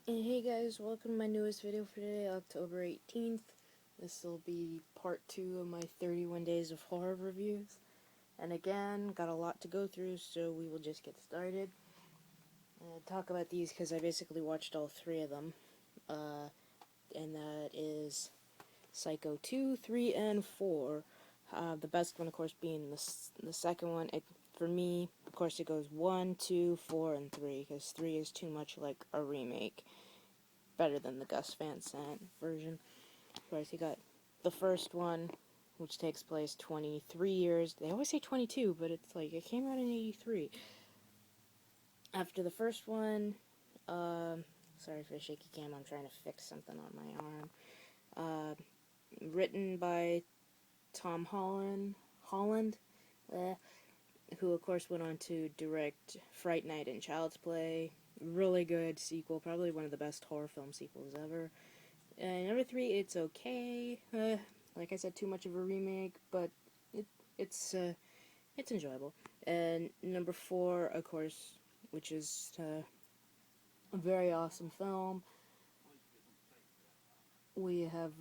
Hey guys, welcome to my newest video for today, October 18th. This will be part 2 of my 31 days of horror reviews. And again, got a lot to go through, so we will just get started. I'll talk about these because I basically watched all 3 of them. And that is Psycho 2, 3, and 4. The best one, of course, being the second one. For me, of course, it goes 1, 2, 4, and 3, because 3 is too much like a remake. Better than the Gus Van Sant version. Of course, you got the first one, which takes place 23 years. They always say 22, but it's like it came out in 83. After the first one, sorry for the shaky cam, I'm trying to fix something on my arm. Written by Tom Holland, who of course went on to direct Fright Night and Child's Play. Really good sequel, probably one of the best horror film sequels ever. Number 3, it's okay. Like I said, too much of a remake, but it's enjoyable. And number 4, of course, which is a very awesome film. We have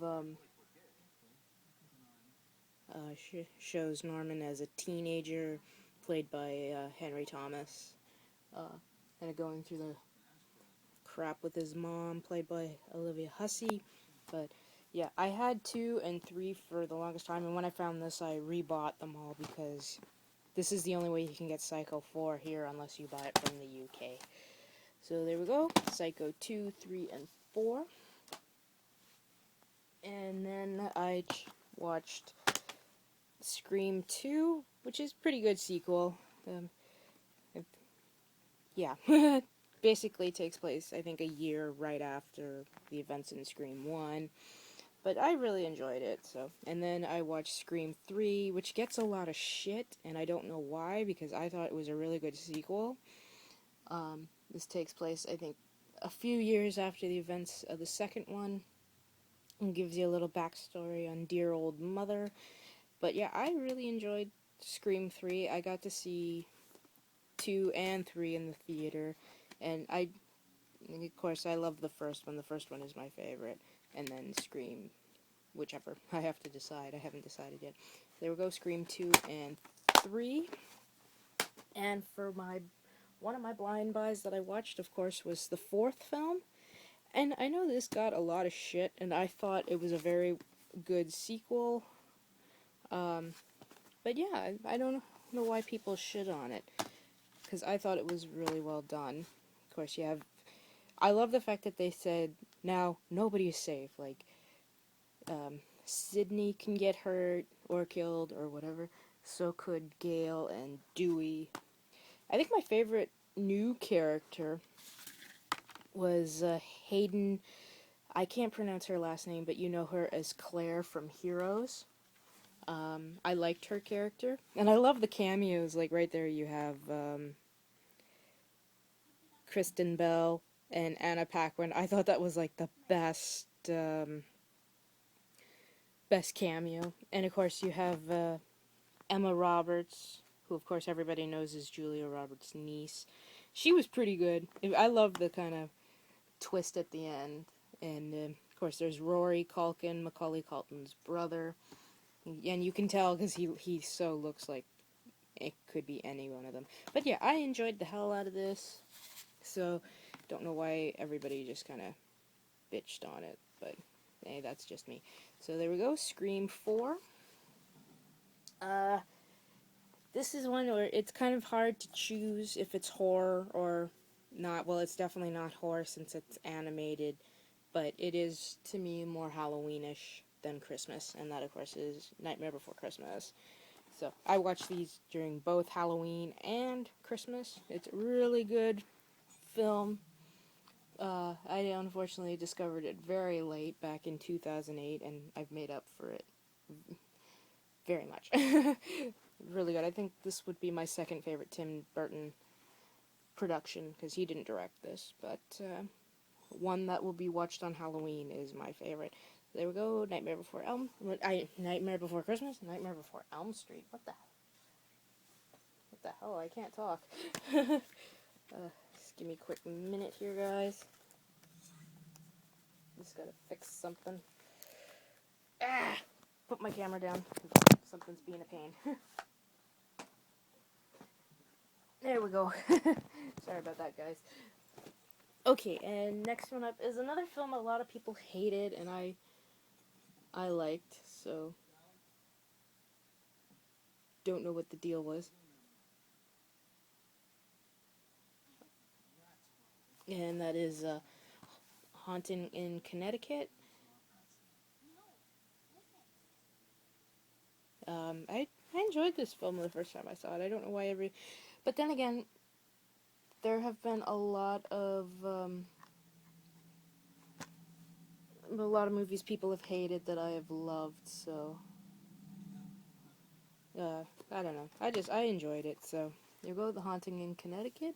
shows Norman as a teenager, played by Henry Thomas, kind of going through the crap with his mom, played by Olivia Hussey. But yeah, I had 2 and 3 for the longest time, and when I found this, I rebought them all because this is the only way you can get Psycho 4 here unless you buy it from the UK. So there we go, Psycho 2, 3, and 4. And then I watched Scream 2, which is a pretty good sequel. Yeah, basically takes place, I think, a year right after the events in Scream 1. But I really enjoyed it, so. And then I watched Scream 3, which gets a lot of shit, and I don't know why, because I thought it was a really good sequel. This takes place, I think, a few years after the events of the second one, and gives you a little backstory on dear old mother. But yeah, I really enjoyed Scream 3. I got to see 2 and 3 in the theater, and of course, I love the first one. The first one is my favorite, and then Scream, whichever. I have to decide. I haven't decided yet. There we go, Scream 2 and 3. And for one of my blind buys that I watched, of course, was the 4th film. And I know this got a lot of shit, and I thought it was a very good sequel. But yeah, I don't know why people shit on it, because I thought it was really well done. Of course, you have... I love the fact that they said, now, nobody is safe. Like, Sydney can get hurt or killed or whatever. So could Gail and Dewey. I think my favorite new character was Hayden. I can't pronounce her last name, but you know her as Claire from Heroes. I liked her character, and I love the cameos. Like right there, you have Kristen Bell and Anna Paquin. I thought that was like the best cameo. And of course, you have Emma Roberts, who of course everybody knows is Julia Roberts' niece. She was pretty good. I love the kind of twist at the end. And of course, there's Rory Culkin, Macaulay Culkin's brother, and you can tell because he so looks like it could be any one of them. But yeah, I enjoyed the hell out of this. So don't know why everybody just kind of bitched on it, but hey, that's just me. So there we go, Scream 4. This is one where it's kind of hard to choose if it's horror or not. Well, it's definitely not horror since it's animated, but it is, to me, more Halloweenish than Christmas, and that, of course, is Nightmare Before Christmas. So I watched these during both Halloween and Christmas. It's a really good film. I unfortunately discovered it very late, back in 2008, and I've made up for it very much. Really good. I think this would be my second favorite Tim Burton production, because he didn't direct this, but one that will be watched on Halloween is my favorite. There we go, Nightmare Before Christmas, Nightmare Before Elm Street. What the hell? I can't talk. Just give me a quick minute here, guys. Just gotta fix something. Ah! Put my camera down. Something's being a pain. There we go. Sorry about that, guys. Okay, and next one up is another film a lot of people hated, and I liked, so don't know what the deal was. And that is Haunting in Connecticut. I enjoyed this film the first time I saw it. I don't know why but then again, there have been a lot of movies people have hated that I have loved. So I don't know. I enjoyed it. So there you go, The Haunting in Connecticut.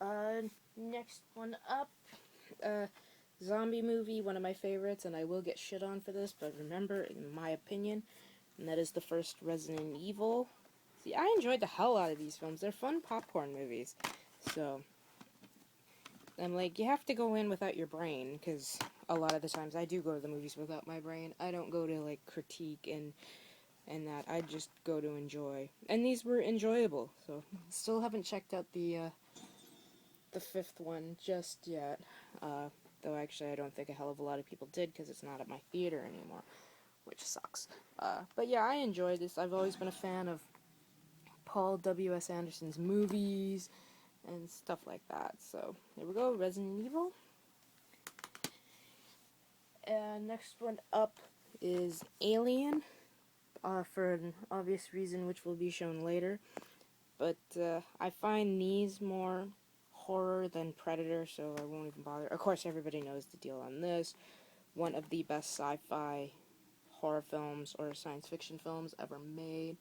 Uh, Next one up, uh, zombie movie, one of my favorites, and I will get shit on for this, but remember, in my opinion, and that is the first Resident Evil. See, I enjoyed the hell out of these films. They're fun popcorn movies. So, I'm like, you have to go in without your brain, because a lot of the times I do go to the movies without my brain. I don't go to, like, critique and that. I just go to enjoy. And these were enjoyable, so still haven't checked out the fifth one just yet. Though actually I don't think a hell of a lot of people did, because it's not at my theater anymore, which sucks. But yeah, I enjoyed this. I've always been a fan of Paul W.S. Anderson's movies and stuff like that. So there we go, Resident Evil. And next one up is Alien, for an obvious reason which will be shown later. But I find these more horror than Predator, so I won't even bother. Of course, everybody knows the deal on this. One of the best sci-fi horror films or science fiction films ever made.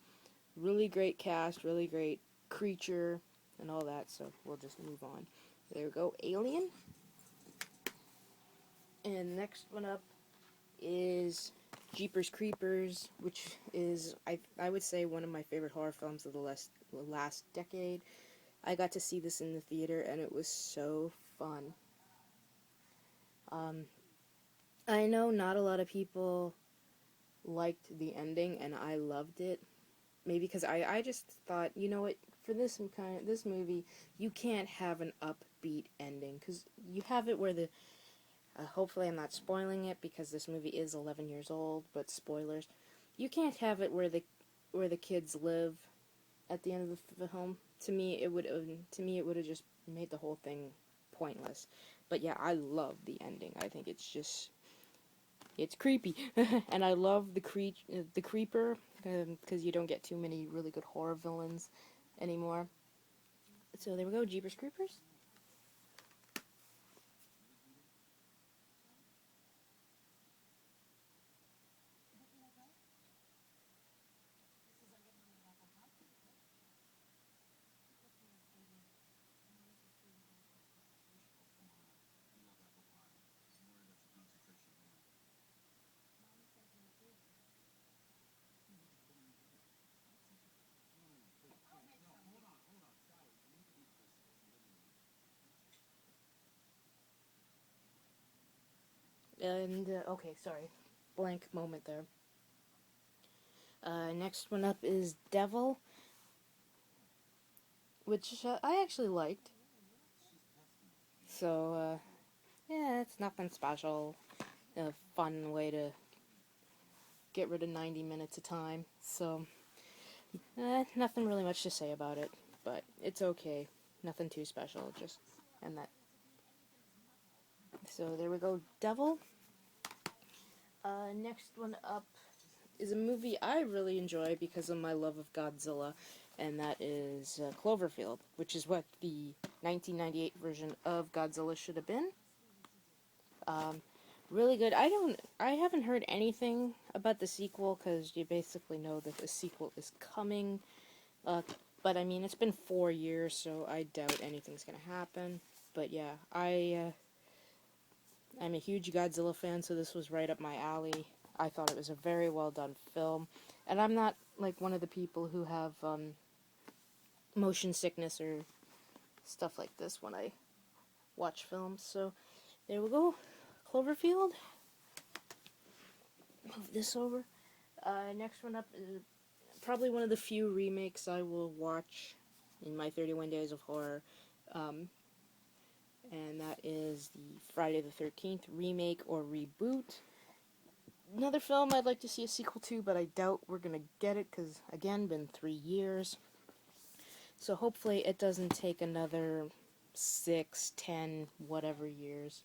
Really great cast, really great creature, and all that, so we'll just move on. There we go, Alien. And next one up is Jeepers Creepers, which is, I would say, one of my favorite horror films of the last decade. I got to see this in the theater, and it was so fun. I know not a lot of people liked the ending, and I loved it. Maybe because I just thought, you know what, for this movie, you can't have an upbeat ending, because you have it where hopefully I'm not spoiling it, because this movie is 11 years old, but spoilers. You can't have it where the kids live at the end of the film. To me, it would have just made the whole thing pointless. But yeah, I love the ending. I think it's creepy, and I love the creeper, because you don't get too many really good horror villains anymore. So there we go, Jeepers Creepers. And okay, sorry, blank moment there. Next one up is Devil, which I actually liked. So yeah, it's nothing special. A fun way to get rid of 90 minutes of time. So nothing really much to say about it, but it's okay. Nothing too special. Just and that. So there we go, Devil. Next one up is a movie I really enjoy because of my love of Godzilla, and that is Cloverfield, which is what the 1998 version of Godzilla should have been. Really good. I haven't heard anything about the sequel, because you basically know that the sequel is coming. But I mean, it's been 4 years, so I doubt anything's gonna happen. But yeah, I'm a huge Godzilla fan, so this was right up my alley. I thought it was a very well done film, and I'm not like one of the people who have motion sickness or stuff like this when I watch films. So there we go. Cloverfield. Move this over. Next one up is probably one of the few remakes I will watch in my 31 Days of Horror. And that is the Friday the 13th remake or reboot. Another film I'd like to see a sequel to, but I doubt we're gonna get it because, again, been 3 years. So hopefully it doesn't take another 6, 10, whatever years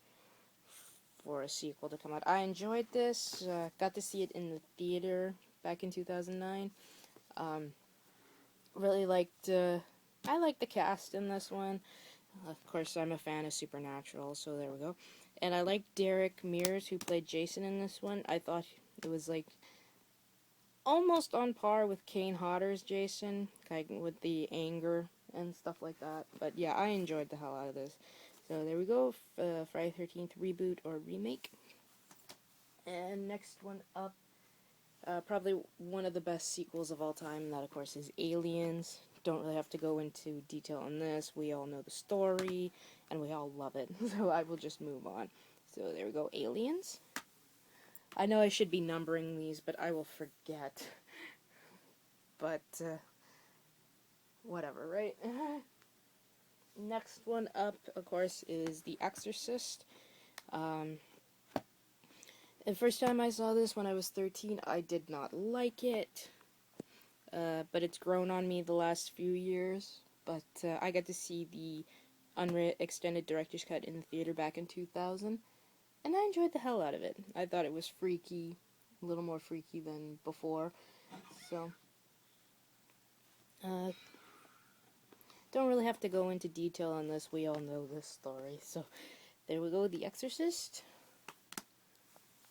for a sequel to come out. I enjoyed this. Got to see it in the theater back in 2009. Really liked. I liked the cast in this one. Of course, I'm a fan of Supernatural, so there we go. And I liked Derek Mears, who played Jason in this one. I thought it was like almost on par with Kane Hodder's Jason, like with the anger and stuff like that. But yeah, I enjoyed the hell out of this. So there we go, Friday 13th reboot or remake. And next one up, probably one of the best sequels of all time, and that of course is Aliens. Don't really have to go into detail on this. We all know the story, and we all love it. So I will just move on. So there we go, Aliens. I know I should be numbering these, but I will forget. But, whatever, right? Next one up, of course, is The Exorcist. The first time I saw this when I was 13, I did not like it. But it's grown on me the last few years. But I got to see the extended director's cut in the theater back in 2000. And I enjoyed the hell out of it. I thought it was freaky, a little more freaky than before. So, don't really have to go into detail on this. We all know this story. So, there we go, The Exorcist.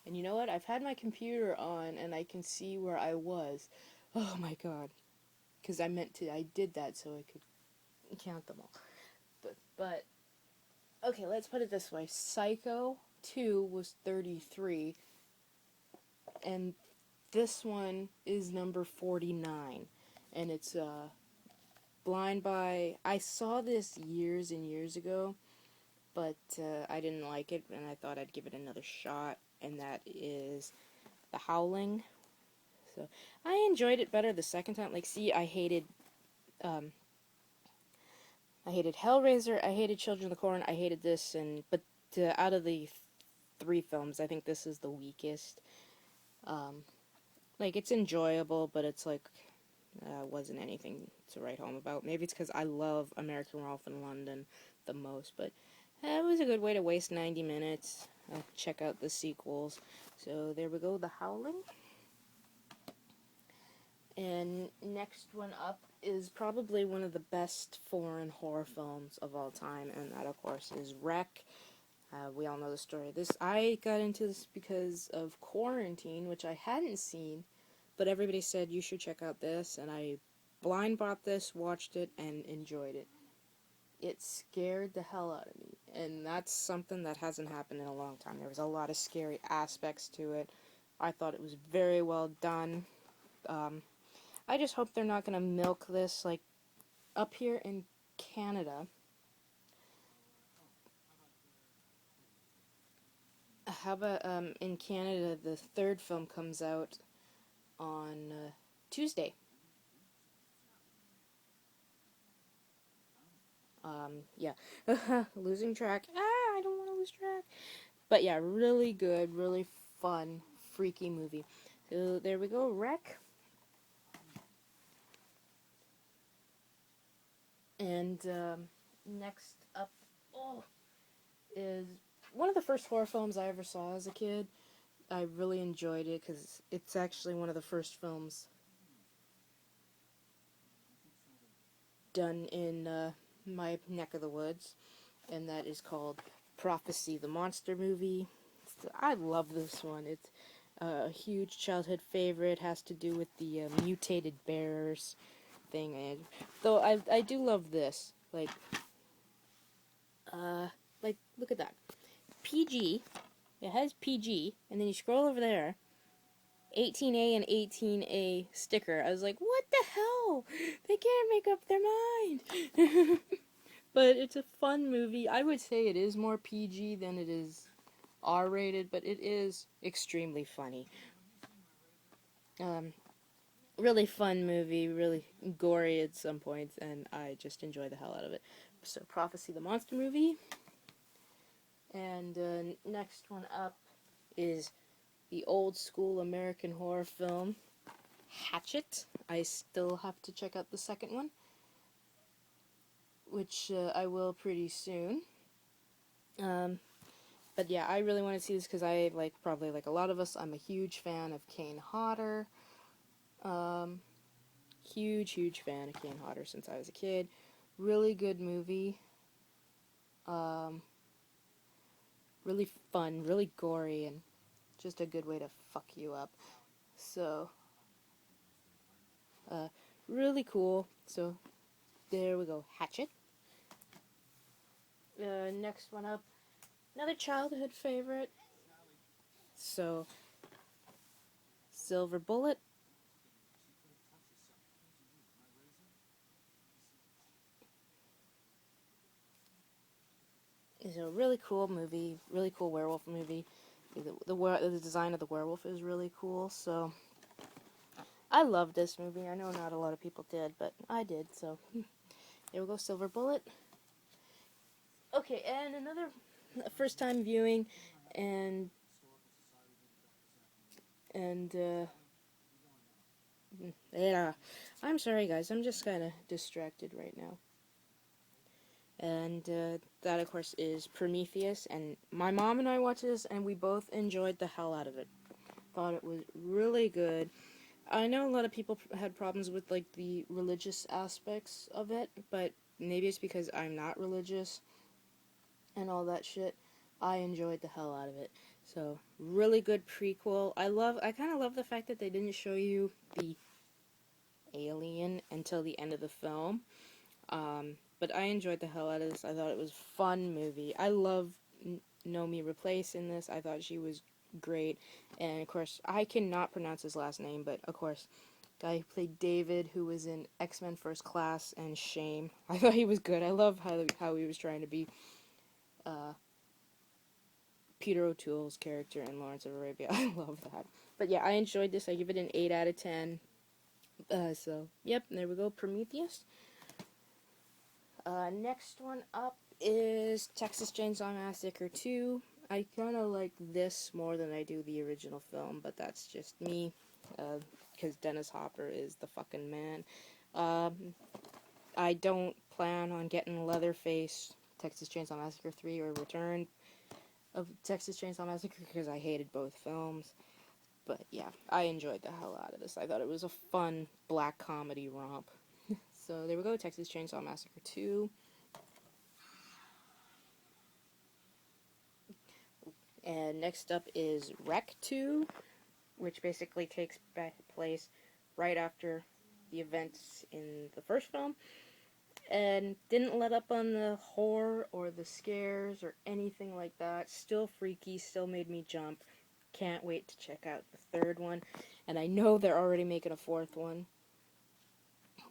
And you know what? I've had my computer on and I can see where I was. Oh my god. Because I did that so I could count them all. But, okay, let's put it this way. Psycho 2 was 33. And this one is number 49. And it's, Blind by... I saw this years and years ago, but I didn't like it, and I thought I'd give it another shot, and that is The Howling. So, I enjoyed it better the second time. Like, see, I hated Hellraiser, I hated Children of the Corn, I hated this, but out of the 3 films, I think this is the weakest. Like, it's enjoyable, but it's like, wasn't anything to write home about. Maybe it's because I love American Werewolf in London the most, but it was a good way to waste 90 minutes. Check out the sequels. So there we go, The Howling. And next one up is probably one of the best foreign horror films of all time, and that, of course, is Wreck. We all know the story of this. I got into this because of Quarantine, which I hadn't seen, but everybody said you should check out this, and I blind bought this, watched it, and enjoyed it. It scared the hell out of me, and that's something that hasn't happened in a long time. There was a lot of scary aspects to it. I thought it was very well done. I just hope they're not going to milk this, like, up here in Canada. How about, in Canada, the 3rd film comes out on Tuesday. Yeah. Losing track. I don't want to lose track. But yeah, really good, really fun, freaky movie. So there we go, Wreck. And next up is one of the first horror films I ever saw as a kid. I really enjoyed it because it's actually one of the first films done in my neck of the woods, and that is called Prophecy, the monster movie. I love this one. It's a huge childhood favorite. It has to do with the mutated bears thing. And though I do love this. Like, look at that. PG. It has PG, and then you scroll over there. 18A and 18A sticker. I was like, what the hell? They can't make up their mind. But it's a fun movie. I would say it is more PG than it is R-rated, but it is extremely funny. Um, really fun movie, really gory at some points, and I just enjoy the hell out of it. So, Prophecy the Monster movie. And next one up is the old school American horror film, Hatchet. I still have to check out the second one, which I will pretty soon. But yeah, I really want to see this because I, like, probably like a lot of us, I'm a huge fan of Kane Hodder. Huge fan of Kane Hodder since I was a kid. Really good movie. Really fun, really gory, and just a good way to fuck you up. So, really cool. So, there we go. Hatchet. Next one up, another childhood favorite. So, Silver Bullet. Is a really cool movie, really cool werewolf movie. The design of the werewolf is really cool, so I love this movie. I know not a lot of people did, but I did, so there we go, Silver Bullet. Okay, and another first time viewing, and and yeah, I'm sorry guys, I'm just kind of distracted right now. And that of course is Prometheus, and my mom and I watched this and we both enjoyed the hell out of it. Thought it was really good. I know a lot of people had problems with like the religious aspects of it, but maybe it's because I'm not religious and all that shit. I enjoyed the hell out of it. So, really good prequel. I kind of love the fact that they didn't show you the alien until the end of the film. But I enjoyed the hell out of this. I thought it was a fun movie. I love Nomi Replace in this. I thought she was great. And of course, I cannot pronounce his last name, but of course, guy who played David, who was in X-Men First Class and Shame. I thought he was good. I love how he was trying to be Peter O'Toole's character in Lawrence of Arabia. I love that. But yeah, I enjoyed this. I give it an 8 out of 10. So, yep, there we go, Prometheus. Next one up is Texas Chainsaw Massacre 2. I kind of like this more than I do the original film, but that's just me, because Dennis Hopper is the fucking man. I don't plan on getting Leatherface, Texas Chainsaw Massacre 3, or Return of Texas Chainsaw Massacre because I hated both films. But yeah, I enjoyed the hell out of this. I thought it was a fun black comedy romp. So there we go, Texas Chainsaw Massacre 2. And next up is Wreck 2, which basically takes place right after the events in the first film. And didn't let up on the horror or the scares or anything like that. Still freaky, still made me jump. Can't wait to check out the third one. And I know they're already making a fourth one.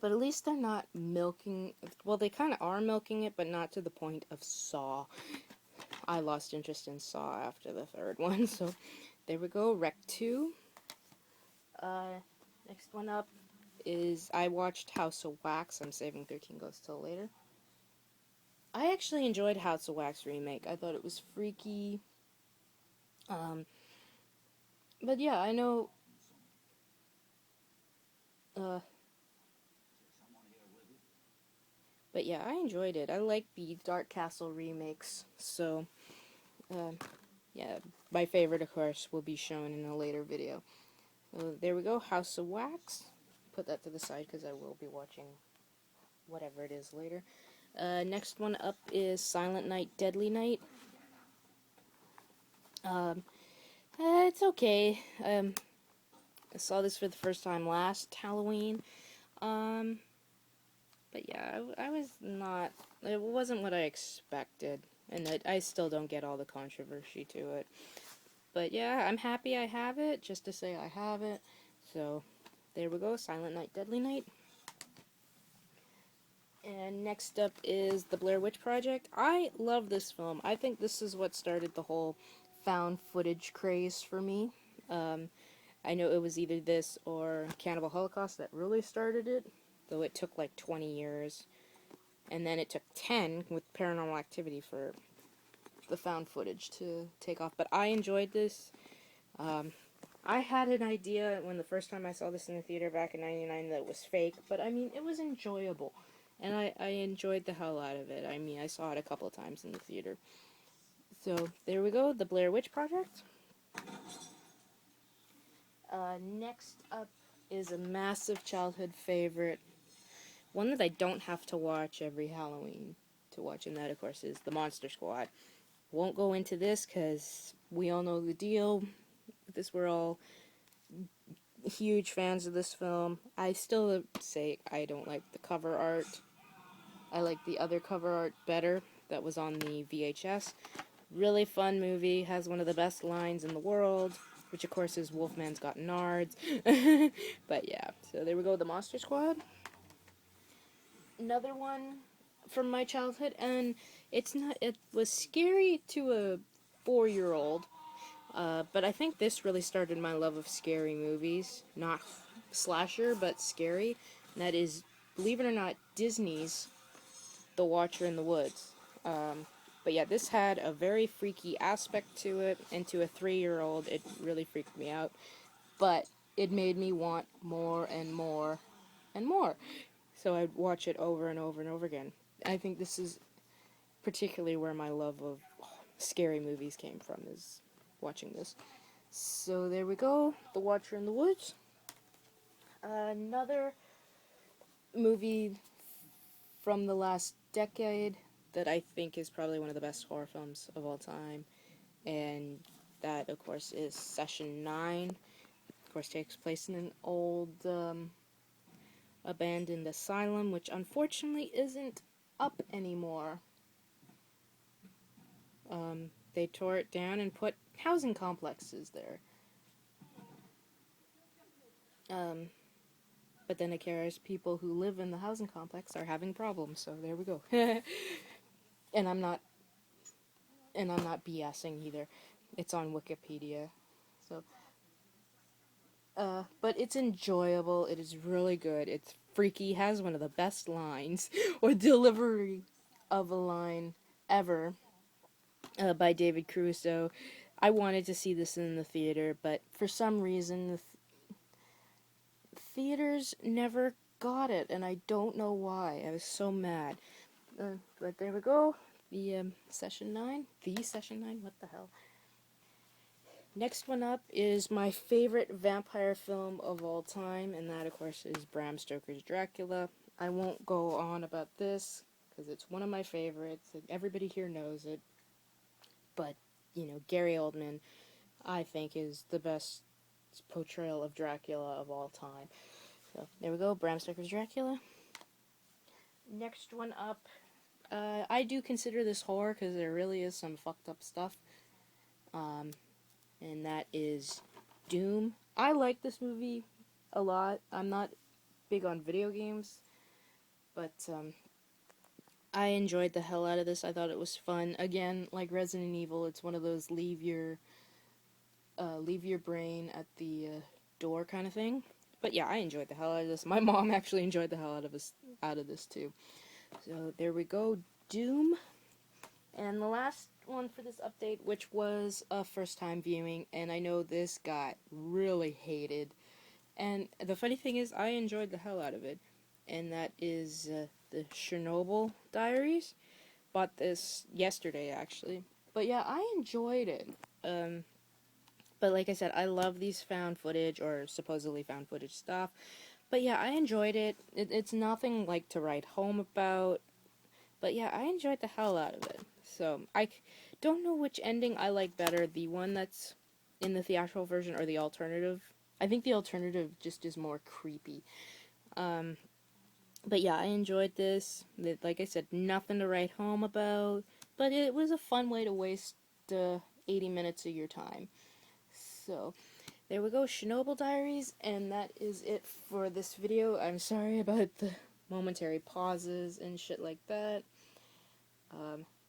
But at least they're not milking... Well, they kind of are milking it, but not to the point of Saw. I lost interest in Saw after the third one, so there we go, Wreck 2. Next one up is I watched House of Wax. I'm saving 13 Ghosts till later. I actually enjoyed House of Wax remake. I thought it was freaky. But yeah, I know. But yeah, I enjoyed it. I like the Dark Castle remakes. So, yeah, my favorite, of course, will be shown in a later video. There we go, House of Wax. Put that to the side because I will be watching whatever it is later. Next one up is Silent Night, Deadly Night. It's okay. I saw this for the first time last Halloween. But yeah, I was not... It wasn't what I expected. And I still don't get all the controversy to it. But yeah, I'm happy I have it, just to say I have it. So, there we go, Silent Night, Deadly Night. And next up is The Blair Witch Project. I love this film. I think this is what started the whole found footage craze for me. I know it was either this or Cannibal Holocaust that really started it, though it took like 20 years. And then it took 10 with Paranormal Activity for the found footage to take off. But I enjoyed this. I had an idea when the first time I saw this in the theater back in '99 that it was fake, but I mean, it was enjoyable. And I enjoyed the hell out of it. I mean, I saw it a couple of times in the theater. So, there we go, The Blair Witch Project. Next up is a massive childhood favorite. One that I don't have to watch every Halloween to watch, and that, of course, is The Monster Squad. Won't go into this because we all know the deal. We're all huge fans of this film. I still say I don't like the cover art. I like the other cover art better that was on the VHS. Really fun movie, has one of the best lines in the world, which of course is Wolfman's got nards. But yeah, so there we go, The Monster Squad. Another one from my childhood, and it was scary to a 4-year-old, but I think this really started my love of scary movies. Not slasher, but scary. And that is, believe it or not, Disney's The Watcher in the Woods. But yeah, this had a very freaky aspect to it, and to a 3-year-old, it really freaked me out. But it made me want more and more and more. So I'd watch it over and over and over again. I think this is particularly where my love of scary movies came from, is watching this. So there we go, The Watcher in the Woods. Another movie from the last decade that I think is probably one of the best horror films of all time, and that, of course, is Session 9. Of course, takes place in an old abandoned asylum, which unfortunately isn't up anymore. They tore it down and put housing complexes there. But then again, people who live in the housing complex are having problems, so there we go. and I'm not BSing either. It's on Wikipedia. So but it's enjoyable. It is really good. It's freaky. Has one of the best lines or delivery of a line ever by David Caruso. I wanted to see this in the theater, but for some reason the theaters never got it, and I don't know why. I was so mad. But there we go. The Session 9. The Session 9? What the hell? Next one up is my favorite vampire film of all time, and that, of course, is Bram Stoker's Dracula. I won't go on about this, because it's one of my favorites. Everybody here knows it. But, Gary Oldman, I think, is the best portrayal of Dracula of all time. So, there we go, Bram Stoker's Dracula. Next one up, I do consider this horror, because there really is some fucked up stuff. And that is Doom. I like this movie a lot. I'm not big on video games, but I enjoyed the hell out of this. I thought it was fun. Again, like Resident Evil, it's one of those leave your brain at the door kind of thing. But yeah, I enjoyed the hell out of this. My mom actually enjoyed the hell out of this too. So there we go, Doom. And the last one for this update, which was a first-time viewing, and I know this got really hated. And the funny thing is, I enjoyed the hell out of it, and that is the Chernobyl Diaries. Bought this yesterday, actually. But yeah, I enjoyed it. But like I said, I love these found footage, or supposedly found footage stuff. But yeah, I enjoyed it. It's nothing like to write home about. But yeah, I enjoyed the hell out of it. So, I don't know which ending I like better, the one that's in the theatrical version or the alternative. I think the alternative just is more creepy. But yeah, I enjoyed this. Like I said, nothing to write home about, but it was a fun way to waste 80 minutes of your time. So, there we go, Chernobyl Diaries, and that is it for this video. I'm sorry about the momentary pauses and shit like that.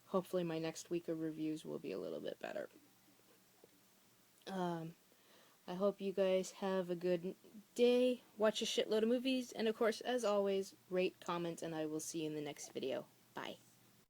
Hopefully my next week of reviews will be a little bit better. I hope you guys have a good day, watch a shitload of movies, and of course, as always, rate, comment, and I will see you in the next video. Bye.